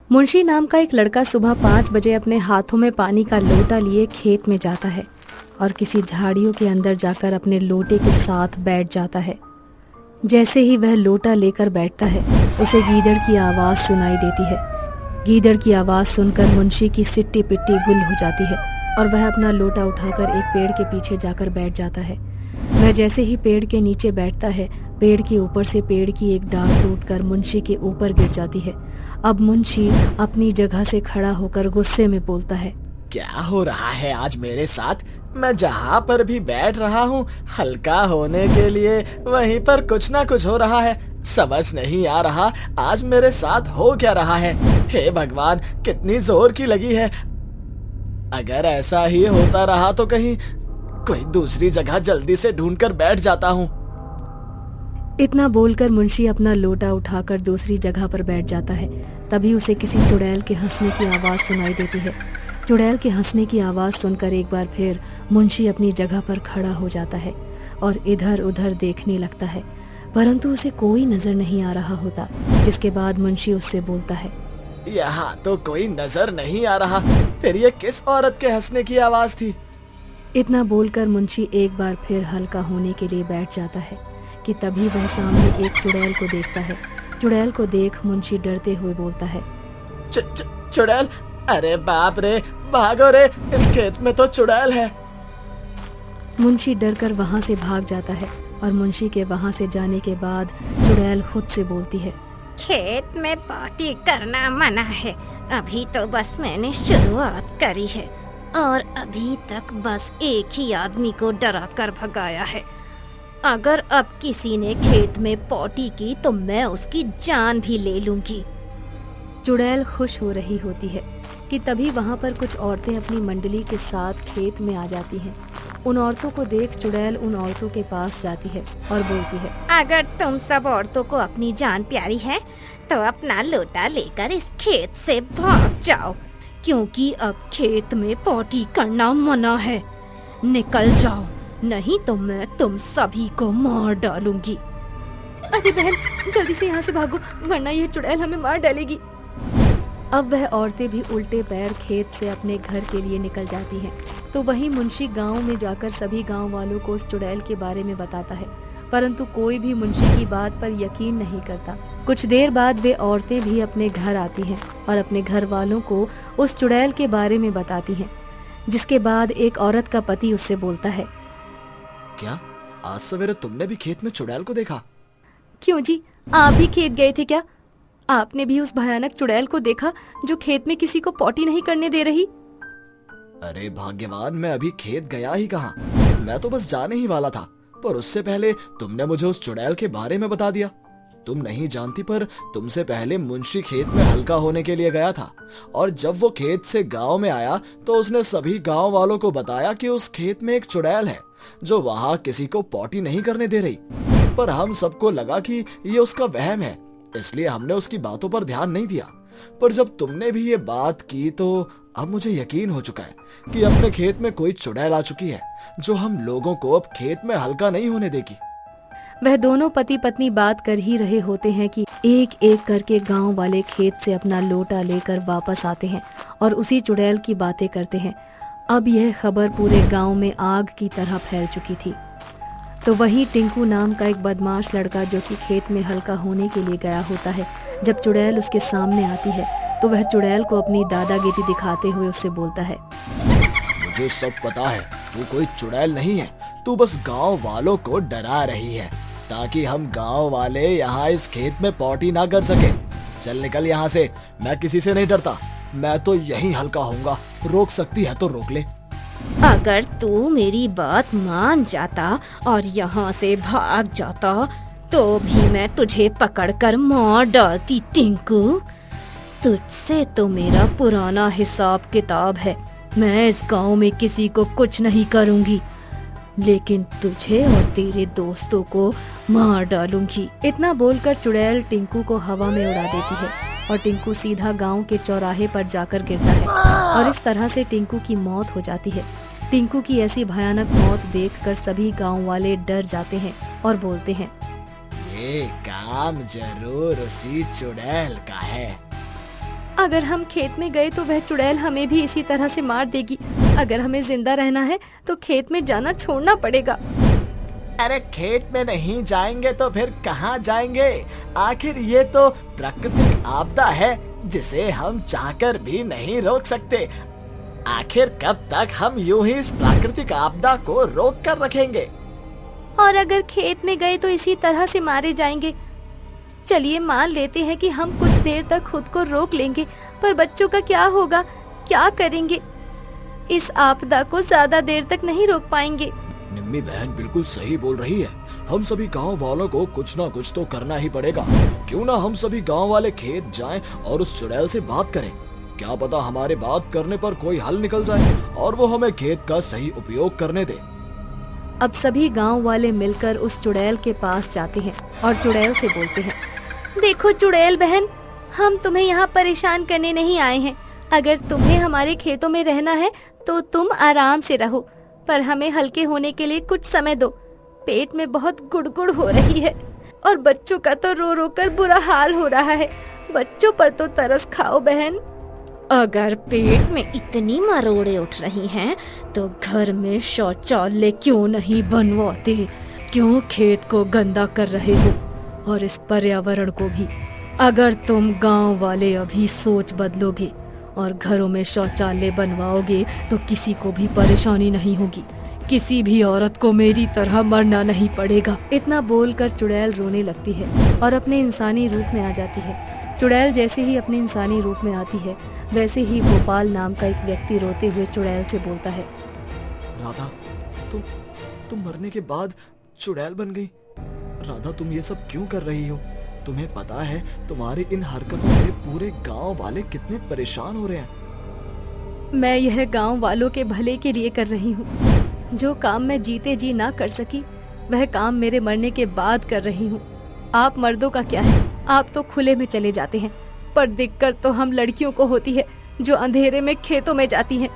मुंशी नाम का एक लड़का सुबह 5 बजे अपने हाथों में पानी का लोटा लिए खेत में जाता है और किसी झाड़ियों के अंदर जाकर अपने लोटे के साथ बैठ जाता है। जैसे ही वह लोटा लेकर बैठता है उसे गीदड़ की आवाज़ सुनाई देती है। गीदड़ की आवाज़ सुनकर मुंशी की सिट्टी पिट्टी गुल हो जाती है और वह अपना लोटा उठाकर एक पेड़ के पीछे जाकर बैठ जाता है। वह जैसे ही पेड़ के नीचे बैठता है, पेड़ के ऊपर से पेड़ की एक डाल टूटकर मुंशी के ऊपर गिर जाती है। अब मुंशी अपनी जगह से खड़ा होकर गुस्से में बोलता है, क्या हो रहा है आज मेरे साथ? मैं जहाँ पर भी बैठ रहा हूँ हल्का होने के लिए वहीं पर कुछ ना कुछ हो रहा है। समझ नहीं आ रहा आज मेरे साथ हो क्या रहा है। हे भगवान, कितनी जोर की लगी है। अगर ऐसा ही होता रहा तो कहीं कोई दूसरी जगह जल्दी से ढूंढकर बैठ जाता हूँ। इतना बोलकर मुंशी अपना लोटा उठाकर दूसरी जगह पर बैठ जाता है। तभी उसे किसी चुड़ैल के हंसने की आवाज़ सुनाई देती है। चुड़ैल के हंसने की आवाज़ सुनकर एक बार फिर मुंशी अपनी जगह पर खड़ा हो जाता है और इधर उधर देखने लगता है, परंतु उसे कोई नजर नहीं आ रहा होता। जिसके बाद मुंशी उससे बोलता है, यहाँ तो कोई नजर नहीं आ रहा, फिर ये किस औरत के हंसने की आवाज़ थी? इतना बोलकर मुंशी एक बार फिर हल्का होने के लिए बैठ जाता है कि तभी वह सामने एक चुड़ैल को देखता है। चुड़ैल को देख मुंशी डरते हुए बोलता है, चुड़ैल? अरे बाप रे, भागो रे, इस खेत में तो चुड़ैल है। मुंशी डरकर वहां से भाग जाता है और मुंशी के वहां से जाने के बाद चुड़ैल खुद से बोलती है, खेत में पार्टी करना मना है। अभी तो बस मैंने शुरुआत करी है और अभी तक बस एक ही आदमी को डरा कर भगाया है। अगर अब किसी ने खेत में पॉटी की तो मैं उसकी जान भी ले लूंगी। चुड़ैल खुश हो रही होती है कि तभी वहां पर कुछ औरतें अपनी मंडली के साथ खेत में आ जाती हैं। उन औरतों को देख चुड़ैल उन औरतों के पास जाती है और बोलती है, अगर तुम सब औरतों को अपनी जान प्यारी है तो अपना लोटा लेकर इस खेत से भाग जाओ, क्योंकि अब खेत में पॉटी करना मना है। निकल जाओ, नहीं तो मैं तुम सभी को मार डालूंगी। अरे बहन, जल्दी से यहाँ से भागो वरना यह चुड़ैल हमें मार डालेगी। अब वह औरतें भी उल्टे पैर खेत से अपने घर के लिए निकल जाती हैं। तो वहीं मुंशी गांव में जाकर सभी गांव वालों को उस चुड़ैल के बारे में बताता है, परंतु कोई भी मुंशी की बात पर यकीन नहीं करता। कुछ देर बाद वे औरतें भी अपने घर आती हैं और अपने घर वालों को उस चुड़ैल के बारे में बताती हैं। जिसके बाद एक औरत का पति उससे बोलता है, क्या आज सवेरे तुमने भी खेत में चुड़ैल को देखा? क्यों जी, आप भी खेत गए थे क्या? आपने भी उस भयानक चुड़ैल को देखा जो खेत में किसी को पॉटी नहीं करने दे रही? अरे भाग्यवान, मैं अभी खेत गया ही कहाँ, मैं तो बस जाने ही वाला था, पर उससे पहले तुमने मुझे उस चुड़ैल के बारे में बता दिया। तुम नहीं जानती, पर तुमसे पहले मुंशी खेत में हल्का होने के लिए गया था और जब वो खेत से गांव में आया तो उसने सभी गांव वालों को बताया कि उस खेत में एक चुड़ैल है जो वहां किसी को पॉटी नहीं करने दे रही। पर हम सबको लगा कि ये उसका वहम है, इसलिए हमने उसकी बातों पर ध्यान नहीं दिया। पर जब तुमने भी ये बात की तो अब मुझे यकीन हो चुका है कि अपने खेत में कोई चुड़ैल आ चुकी है जो हम लोगों को अब खेत में हल्का नहीं होने देगी। वह दोनों पति पत्नी बात कर ही रहे होते हैं कि एक एक करके गांव वाले खेत से अपना लोटा लेकर वापस आते हैं और उसी चुड़ैल की बातें करते हैं। अब यह खबर पूरे गांव में आग की तरह फैल चुकी थी। तो वहीं टिंकू नाम का एक बदमाश लड़का जो कि खेत में हल्का होने के लिए गया होता है, जब चुड़ैल उसके सामने आती है तो वह चुड़ैल को अपनी दादागिरी दिखाते हुए उससे बोलता है, मुझे सब पता है, तू कोई चुड़ैल नहीं है, तू बस गांव वालों को डरा रही है ताकि हम गांव वाले यहाँ इस खेत में पॉटी ना कर सके। चल निकल यहाँ से, मैं किसी से नहीं डरता, मैं तो यहीं हल्का होऊंगा, रोक सकती है तो रोक ले। अगर तू मेरी बात मान जाता और यहाँ से भाग जाता तो भी मैं तुझे पकड़कर मार डालती टिंकू। तुझसे तो मेरा पुराना हिसाब किताब है, मैं इस गांव में किसी को कुछ नहीं करूंगी, लेकिन तुझे और तेरे दोस्तों को मार डालूंगी। इतना बोलकर चुड़ैल टिंकू को हवा में उड़ा देती है और टिंकू सीधा गांव के चौराहे पर जाकर गिरता है और इस तरह से टिंकू की मौत हो जाती है। टिंकू की ऐसी भयानक मौत देखकर सभी गांव वाले डर जाते हैं और बोलते हैं, ये काम जरूर उसी चुड़ैल का है। अगर हम खेत में गए तो वह चुड़ैल हमें भी इसी तरह से मार देगी। अगर हमें जिंदा रहना है तो खेत में जाना छोड़ना पड़ेगा। अरे खेत में नहीं जाएंगे तो फिर कहाँ जाएंगे? आखिर ये तो प्राकृतिक आपदा है जिसे हम चाहकर भी नहीं रोक सकते। आखिर कब तक हम यूं ही इस प्राकृतिक आपदा को रोक कर रखेंगे? और अगर खेत में गए तो इसी तरह से मारे जाएंगे। चलिए मान लेते हैं कि हम कुछ देर तक खुद को रोक लेंगे, पर बच्चों का क्या होगा? क्या करेंगे? इस आपदा को ज्यादा देर तक नहीं रोक पाएंगे। निम्मी बहन बिल्कुल सही बोल रही है। हम सभी गांव वालों को कुछ ना कुछ तो करना ही पड़ेगा। क्यों ना हम सभी गांव वाले खेत जाएं और उस चुड़ैल से बात करें। क्या पता हमारे बात करने पर कोई हल निकल जाए और वो हमें खेत का सही उपयोग करने दे। अब सभी गांव वाले मिलकर उस चुड़ैल के पास जाते हैं और चुड़ैल से बोलते हैं, देखो चुड़ैल बहन, हम तुम्हें यहाँ परेशान करने नहीं आए हैं। अगर तुम्हें हमारे खेतों में रहना है तो तुम आराम से रहो, पर हमें हल्के होने के लिए कुछ समय दो। पेट में बहुत गुड़गुड़ हो रही है और बच्चों का तो रो रो कर बुरा हाल हो रहा है। बच्चों पर तो तरस खाओ बहन। अगर पेट में इतनी मरोड़े उठ रही हैं, तो घर में शौचालय क्यों नहीं बनवाते? क्यों खेत को गंदा कर रहे हो और इस पर्यावरण को भी? अगर तुम गांव वाले अभी सोच बदलोगे और घरों में शौचालय बनवाओगे तो किसी को भी परेशानी नहीं होगी। किसी भी औरत को मेरी तरह मरना नहीं पड़ेगा। इतना बोलकर चुड़ैल रोने लगती है और अपने इंसानी रूप में आ जाती है। चुड़ैल जैसे ही अपने इंसानी रूप में आती है, वैसे ही गोपाल नाम का एक व्यक्ति रोते हुए चुड़ैल से बोलता है, राधा, तुम मरने के बाद चुड़ैल बन गई। राधा, तुम ये सब क्यों कर रही हो? तुम्हें पता है तुम्हारी इन हरकतों से पूरे गांव वाले कितने परेशान हो रहे हैं। मैं यह गांव वालों के भले के लिए कर रही हूँ। जो काम मैं जीते जी ना कर सकी, वह काम मेरे मरने के बाद कर रही हूँ। आप मर्दों का क्या है, आप तो खुले में चले जाते हैं, पर दिक्कत तो हम लड़कियों को होती है जो अंधेरे में खेतों में जाती हैं।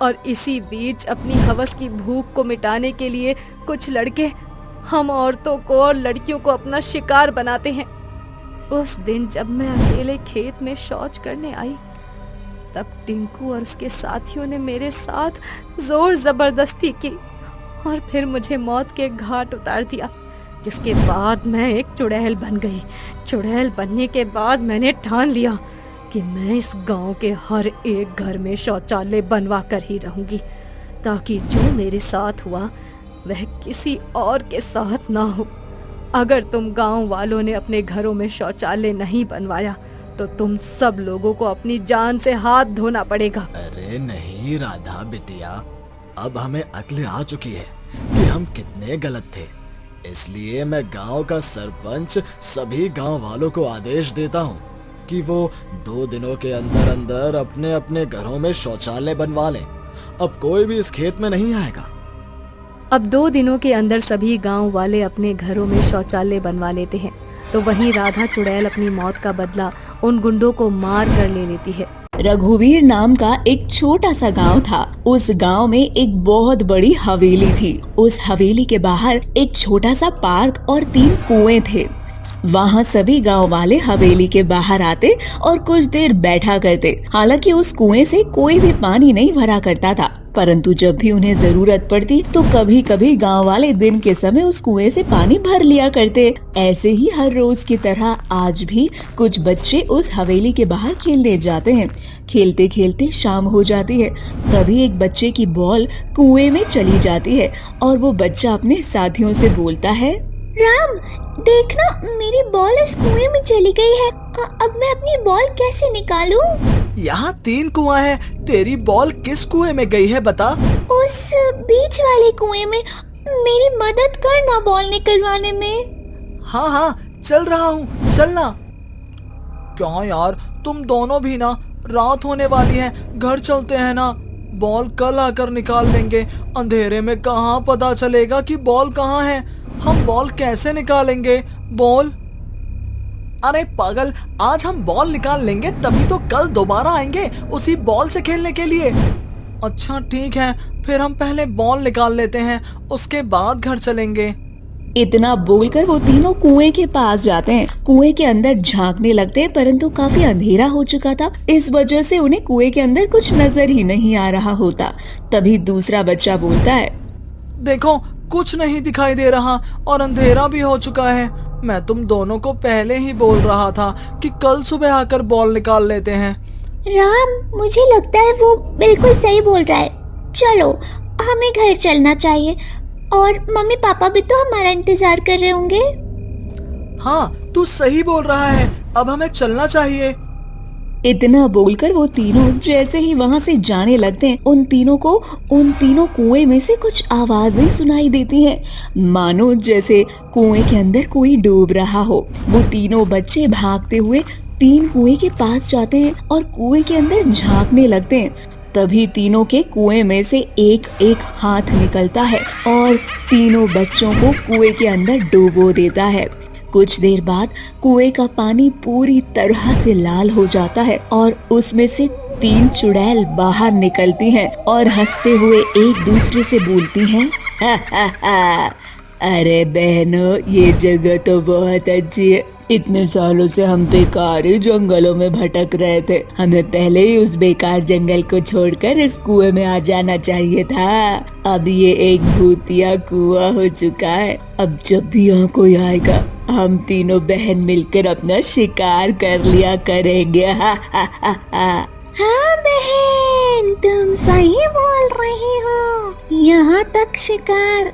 और इसी बीच अपनी हवस की भूख को मिटाने के लिए कुछ लड़के हम औरतों को और लड़कियों को अपना शिकार बनाते हैं। उस दिन जब मैं अकेले खेत में शौच करने आई, तब टिंकू और उसके साथियों ने मेरे साथ जोर जबरदस्ती की और फिर मुझे मौत के घाट उतार दिया। जिसके बाद मैं एक चुड़ैल बन गई। चुड़ैल बनने के बाद मैंने ठान लिया कि मैं इस गांव के हर एक घर में शौचालय बनवा कर ही रहूंगी, ताकि जो मेरे साथ हुआ वह किसी और के साथ ना हो। अगर तुम गांव वालों ने अपने घरों में शौचालय नहीं बनवाया तो तुम सब लोगों को अपनी जान से हाथ धोना पड़ेगा। अरे नहीं राधा बिटिया, अब हमें अक्ल आ चुकी है कि हम कितने गलत थे। इसलिए मैं गांव का सरपंच सभी गांव वालों को आदेश देता हूं कि वो 2 दिनों के अंदर अंदर अपने अपने घरों में शौचालय बनवा लें। अब कोई भी इस खेत में नहीं आएगा। अब 2 दिनों के अंदर सभी गांव वाले अपने घरों में शौचालय बनवा लेते हैं। तो वहीं राधा चुड़ैल अपनी मौत का बदला उन गुंडों को मार कर ले लेती है। रघुवीर नाम का एक छोटा सा गांव था। उस गांव में एक बहुत बड़ी हवेली थी। उस हवेली के बाहर एक छोटा सा पार्क और 3 कुएं थे। वहाँ सभी गांव वाले हवेली के बाहर आते और कुछ देर बैठा करते। हालांकि उस कुएं से कोई भी पानी नहीं भरा करता था, परंतु जब भी उन्हें जरूरत पड़ती तो कभी कभी गांव वाले दिन के समय उस कुएं से पानी भर लिया करते। ऐसे ही हर रोज की तरह आज भी कुछ बच्चे उस हवेली के बाहर खेलने जाते हैं। खेलते खेलते शाम हो जाती है। तभी एक बच्चे की बॉल कुएं में चली जाती है और वो बच्चा अपने साथियों से बोलता है, राम, देखना मेरी बॉल उस कुएं में चली गई है। अब मैं अपनी बॉल कैसे निकालूं? यहाँ 3 कुआं है, तेरी बॉल किस कुएं में गई है बता? उस बीच वाले कुएं में। मेरी मदद करना बॉल निकलवाने में। हाँ हाँ चल रहा हूँ, चलना। क्या यार, तुम दोनों भी ना, रात होने वाली है, घर चलते हैं ना। बॉल कल आकर निकाल लेंगे। अंधेरे में कहाँ पता चलेगा कि बॉल कहाँ है। हम बॉल कैसे निकालेंगे? बॉल, अरे पागल, आज हम बॉल निकाल लेंगे तभी तो कल दोबारा आएंगे उसी बॉल से खेलने के लिए। अच्छा ठीक है, फिर हम पहले बॉल निकाल लेते हैं, उसके बाद घर चलेंगे। इतना बोलकर वो तीनों कुएं के पास जाते हैं। कुएं के अंदर झांकने लगते हैं, परंतु काफी अंधेरा हो चुका था, इस वजह से उन्हें कुएं के अंदर कुछ नजर ही नहीं आ रहा होता। तभी दूसरा बच्चा बोलता है, देखो कुछ नहीं दिखाई दे रहा और अंधेरा भी हो चुका है। मैं तुम दोनों को पहले ही बोल रहा था कि कल सुबह आकर बॉल निकाल लेते हैं। राम, मुझे लगता है वो बिल्कुल सही बोल रहा है। चलो हमें घर चलना चाहिए और मम्मी पापा भी तो हमारा इंतजार कर रहे होंगे। हाँ, तू सही बोल रहा है, अब हमें चलना चाहिए। इतना बोलकर वो तीनों जैसे ही वहाँ से जाने लगते हैं, उन तीनों कुएं में से कुछ आवाजें सुनाई देती हैं, मानो जैसे कुएं के अंदर कोई डूब रहा हो। वो तीनों बच्चे भागते हुए 3 कुएं के पास जाते हैं और कुएं के अंदर झांकने लगते हैं। तभी तीनों के कुएं में से एक एक हाथ निकलता है और तीनों बच्चों को कुएं के अंदर डुबो देता है। कुछ देर बाद कुएं का पानी पूरी तरह से लाल हो जाता है और उसमें से 3 चुड़ैल बाहर निकलती हैं और हंसते हुए एक दूसरे से बोलती हैं, हा हा हा, अरे बहनों, ये जगह तो बहुत अच्छी है। इतने सालों से हम बेकार ही जंगलों में भटक रहे थे। हमें पहले ही उस बेकार जंगल को छोड़कर इस कुएं में आ जाना चाहिए था। अब ये एक भूतिया कुआं हो चुका है। अब जब भी यहाँ कोई आएगा, हम तीनों बहन मिलकर अपना शिकार कर लिया करेंगे। हा हा हा हा। हाँ बहन, तुम सही बोल रही हो। यहाँ तक शिकार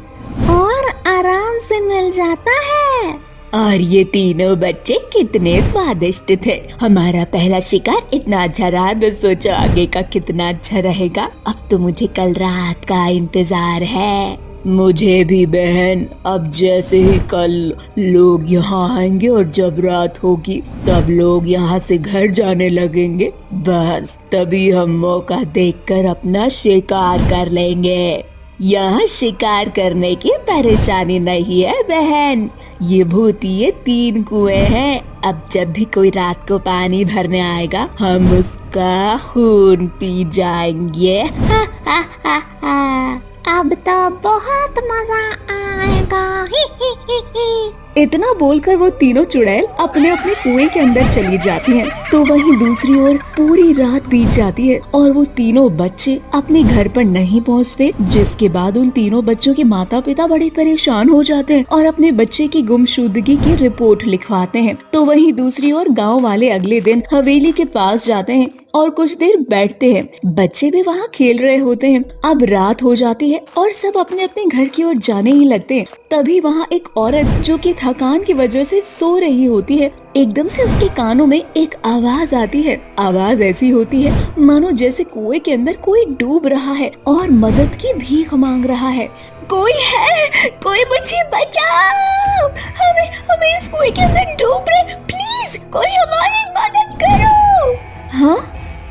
और आराम से मिल जाता है। और ये तीनों बच्चे कितने स्वादिष्ट थे। हमारा पहला शिकार इतना अच्छा रहा, तो सोचो आगे का कितना अच्छा रहेगा। अब तो मुझे कल रात का इंतजार है। मुझे भी बहन। अब जैसे ही कल लोग यहाँ आएंगे और जब रात होगी तब लोग यहाँ से घर जाने लगेंगे, बस तभी हम मौका देखकर अपना शिकार कर लेंगे। यहाँ शिकार करने की परेशानी नहीं है बहन, ये भूतिए 3 कुएं हैं। अब जब भी कोई रात को पानी भरने आएगा, हम उसका खून पी जाएंगे। हा हा हा हा। अब तो बहुत मजा आएगा। ही ही ही ही। इतना बोलकर वो तीनों चुड़ैल अपने अपने कुएं के अंदर चली जाती हैं। तो वहीं दूसरी ओर पूरी रात बीत जाती है और वो तीनों बच्चे अपने घर पर नहीं पहुंचते, जिसके बाद उन तीनों बच्चों के माता पिता बड़े परेशान हो जाते हैं और अपने बच्चे की गुमशुदगी की रिपोर्ट लिखवाते हैं। तो वहीं दूसरी ओर गाँव वाले अगले दिन हवेली के पास जाते हैं और कुछ देर बैठते हैं। बच्चे भी वहाँ खेल रहे होते हैं। अब रात हो जाती है और सब अपने अपने घर की ओर जाने ही लगते हैं। तभी वहाँ एक औरत जो कि थकान की वजह से सो रही होती है, एकदम से उसके कानों में एक आवाज आती है। आवाज ऐसी होती है मानो जैसे कुएं के अंदर कोई डूब रहा है और मदद की भीख मांग रहा है। कोई है, कोई मुझे बचाओ, हमें इस कुएं के अंदर डूब रहे, प्लीज कोई हमारी मदद करो। हाँ,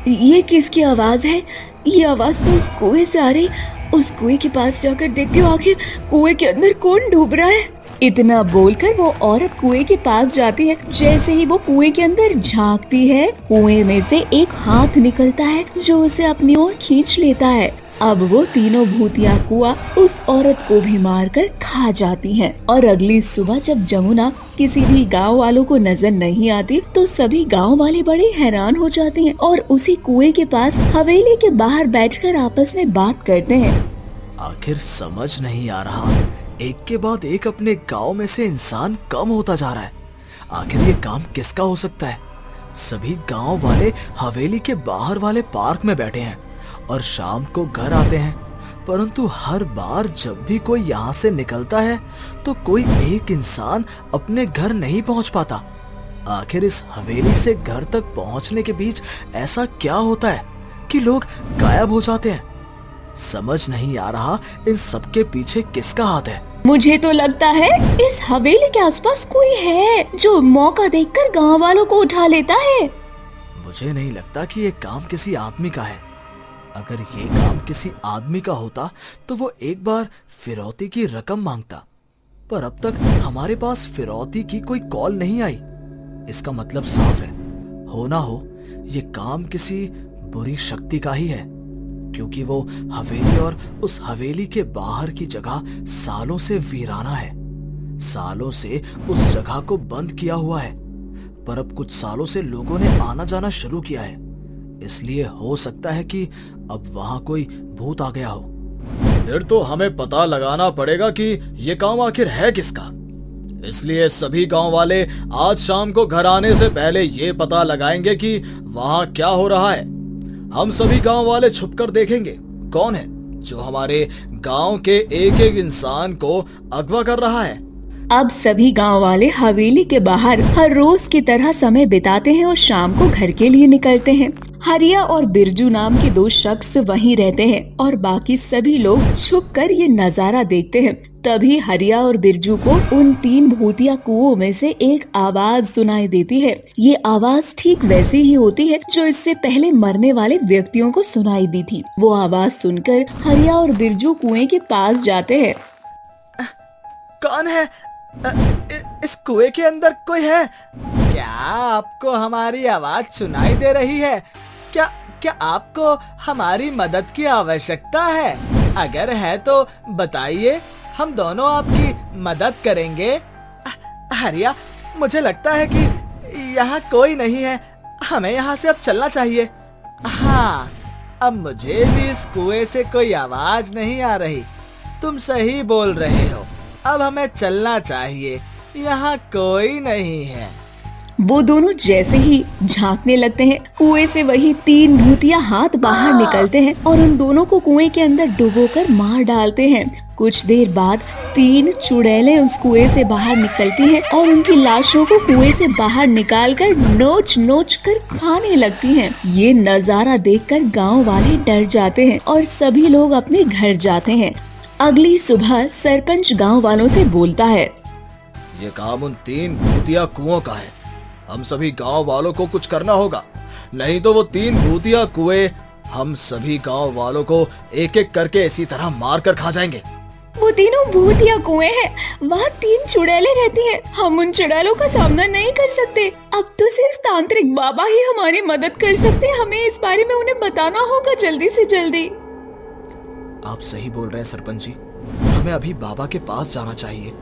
ये किसकी आवाज है? ये आवाज तो उस कुएं से आ रही। उस कुएं के पास जाकर देखती हूँ आखिर कुएं के अंदर कौन डूब रहा है। इतना बोलकर वो औरत कुएं के पास जाती है। जैसे ही वो कुएं के अंदर झांकती है, कुएं में से एक हाथ निकलता है जो उसे अपनी ओर खींच लेता है। अब वो तीनों भूतिया कुआं उस औरत को भी मारकर खा जाती हैं। और अगली सुबह जब जमुना किसी भी गांव वालों को नजर नहीं आती, तो सभी गांव वाले बड़े हैरान हो जाते हैं और उसी कुएं के पास हवेली के बाहर बैठकर आपस में बात करते हैं। आखिर समझ नहीं आ रहा, एक के बाद एक अपने गांव में से इंसान कम होता जा रहा है। आखिर ये काम किसका हो सकता है? सभी गांव वाले हवेली के बाहर वाले पार्क में बैठे हैं और शाम को घर आते हैं, परंतु हर बार जब भी कोई यहाँ से निकलता है तो कोई एक इंसान अपने घर नहीं पहुंच पाता। आखिर इस हवेली से घर तक पहुंचने के बीच ऐसा क्या होता है कि लोग गायब हो जाते हैं? समझ नहीं आ रहा इन सबके पीछे किसका हाथ है। मुझे तो लगता है इस हवेली के आसपास कोई है जो मौका देखकर गांव वालों को उठा लेता है। मुझे नहीं लगता कि ये काम किसी आदमी का है। अगर ये काम किसी आदमी का होता तो वो एक बार फिरौती की रकम मांगता, पर अब तक हमारे पास फिरौती की कोई कॉल नहीं आई। इसका मतलब साफ है, हो ना हो ये काम किसी बुरी शक्ति का ही है, क्योंकि वो हवेली और उस हवेली के बाहर की जगह सालों से वीराना है। सालों से उस जगह को बंद किया हुआ है, पर अब कुछ सालों से लोगों ने आना जाना शुरू किया है, इसलिए हो सकता है कि अब वहां कोई भूत आ गया हो। फिर तो हमें पता लगाना पड़ेगा कि ये काम आखिर है किसका। इसलिए सभी गांव वाले आज शाम को घर आने से पहले ये पता लगाएंगे कि वहां क्या हो रहा है। हम सभी गांव वाले छुपकर देखेंगे कौन है जो हमारे गांव के एक एक इंसान को अगवा कर रहा है। अब सभी गांव वाले हवेली के बाहर हर रोज की तरह समय बिताते हैं और शाम को घर के लिए निकलते हैं। हरिया और बिरजू नाम के दो शख्स वहीं रहते हैं और बाकी सभी लोग छुपकर ये नजारा देखते हैं। तभी हरिया और बिरजू को उन 3 भूतिया कुओं में से एक आवाज सुनाई देती है। ये आवाज ठीक वैसी ही होती है जो इससे पहले मरने वाले व्यक्तियों को सुनाई दी थी। वो आवाज सुनकर हरिया और बिरजू कुएं के पास जाते हैं। कौन है? इस कुएं के अंदर कोई है क्या? आपको हमारी आवाज सुनाई दे रही है क्या? क्या आपको हमारी मदद की आवश्यकता है? अगर है तो बताइए, हम दोनों आपकी मदद करेंगे। हरिया, मुझे लगता है कि यहाँ कोई नहीं है, हमें यहाँ से अब चलना चाहिए। हाँ, अब मुझे भी इस कुएं से कोई आवाज नहीं आ रही। तुम सही बोल रहे हो, अब हमें चलना चाहिए, यहाँ कोई नहीं है। वो दोनों जैसे ही झांकने लगते हैं, कुएं से वही 3 भूतिया हाथ बाहर निकलते हैं और उन दोनों को कुएं के अंदर डुबोकर मार डालते हैं। कुछ देर बाद 3 चुड़ैलें उस कुएं से बाहर निकलती हैं और उनकी लाशों को कुएं से बाहर निकालकर नोच नोच कर खाने लगती हैं। ये नजारा देखकर गांव वाले डर जाते हैं और सभी लोग अपने घर जाते हैं। अगली सुबह सरपंच गांव वालों से बोलता है, ये काम उन 3 भूतिया कुओं का है। हम सभी गांव वालों को कुछ करना होगा, नहीं तो वो 3 भूतिया कुएं हम सभी गांव वालों को एक एक करके इसी तरह मार कर खा जाएंगे। वो तीनों भूतिया कुएं हैं, वहाँ 3 चुड़ैलें रहती हैं। हम उन चुड़ैलों का सामना नहीं कर सकते। अब तो सिर्फ तांत्रिक बाबा ही हमारी मदद कर सकते हैं। हमें इस बारे में उन्हें बताना होगा जल्दी से जल्दी। आप सही बोल रहे हैं सरपंच जी, हमें अभी बाबा के पास जाना चाहिए।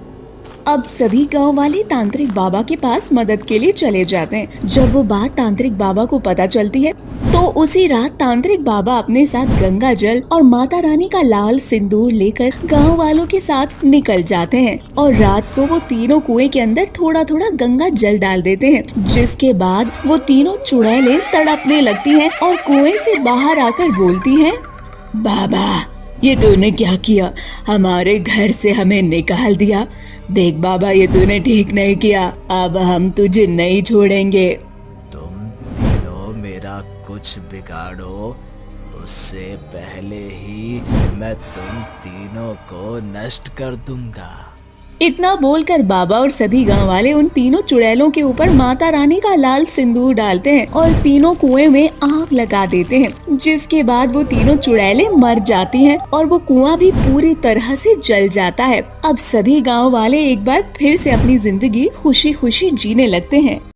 अब सभी गांव वाले तांत्रिक बाबा के पास मदद के लिए चले जाते हैं। जब वो बात तांत्रिक बाबा को पता चलती है तो उसी रात तांत्रिक बाबा अपने साथ गंगा जल और माता रानी का लाल सिंदूर लेकर गांव वालों के साथ निकल जाते हैं और रात को वो तीनों कुएं के अंदर थोड़ा थोड़ा गंगा जल डाल देते हैं, जिसके बाद वो तीनों चुड़ैलें तड़पने लगती हैं और कुएं से बाहर आकर बोलती हैं, बाबा ये तूने क्या किया? हमारे घर से हमें निकाल दिया। देख बाबा, ये तूने ठीक नहीं किया। अब हम तुझे नहीं छोड़ेंगे। तुम तीनों मेरा कुछ बिगाड़ो, उससे पहले ही मैं तुम तीनों को नष्ट कर दूंगा। इतना बोलकर बाबा और सभी गांव वाले उन तीनों चुड़ैलों के ऊपर माता रानी का लाल सिंदूर डालते हैं और तीनों कुएं में आग लगा देते हैं, जिसके बाद वो तीनों चुड़ैलें मर जाती हैं और वो कुआं भी पूरी तरह से जल जाता है। अब सभी गांव वाले एक बार फिर से अपनी जिंदगी खुशी खुशी जीने लगते हैं।